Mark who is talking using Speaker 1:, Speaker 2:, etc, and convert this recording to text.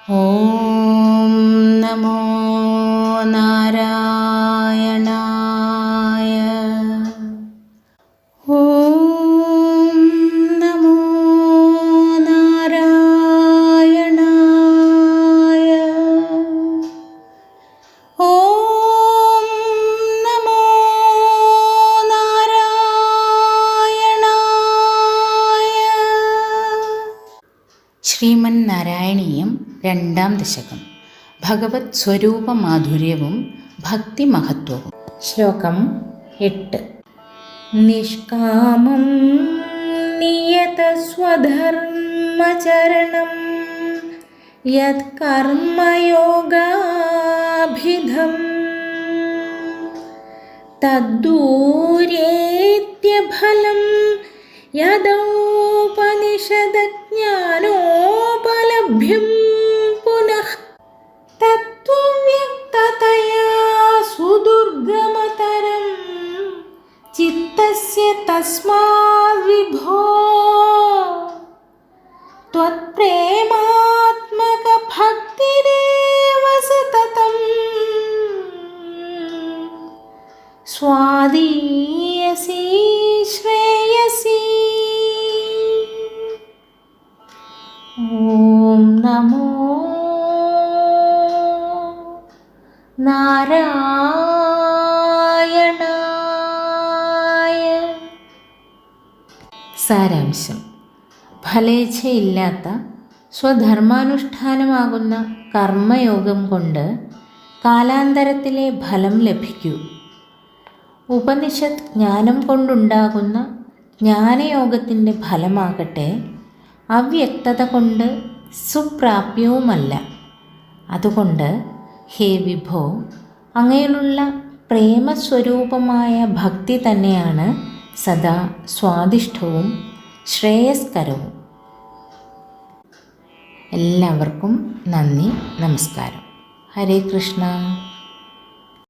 Speaker 1: ഓം നമോ നാരായണായ. ഓം നമോ നാരായണായ. ഓം നമോ നാരായണായ. ശ്രീമന്നാരായണീയം രണ്ടാം ദശകം. ഭഗവത് സ്വരൂപമാധുര്യവും ഭക്തിമഹത്വവും. ശ്ലോകം 8. നിഷ്കാമം നിയതസ്വധർമ്മചരണം യത് കർമ്മയോഗാഭിധം തദ്ദൂരേത്യഫലം യദോപനിഷദജ്ഞാനോപലഭ്യം പുനഃ തത്വവ്യക്തതയാ സുദുർഗമതരം ചിത്തസ്യ തസ്മാദ് വിഭോ ത്വത്പ്രേമാത്മക ഭക്തിരേവ സതതം സ്വാദീയസി ശ്രേയസി. ഓം നമോ നാരായണായ. സാരാംശം. ഫലേച്ഛയില്ലാത്ത സ്വധർമാനുഷ്ഠാനമാകുന്ന കർമ്മയോഗം കൊണ്ട് കാലാന്തരത്തിലെ ഫലം ലഭിക്കൂ. ഉപനിഷത്ത് ജ്ഞാനം കൊണ്ടുണ്ടാകുന്ന ജ്ഞാനയോഗത്തിൻ്റെ ഫലമാകട്ടെ അവ്യക്തത കൊണ്ട് സുപ്രാപ്യവുമല്ല. അതുകൊണ്ട് ഹേ വിഭോ, അങ്ങയിലുള്ള പ്രേമസ്വരൂപമായ ഭക്തി തന്നെയാണ് സദാ സ്വാദിഷ്ടവും ശ്രേയസ്കരവും. എല്ലാവർക്കും നന്ദി, നമസ്കാരം. ഹരേ കൃഷ്ണ.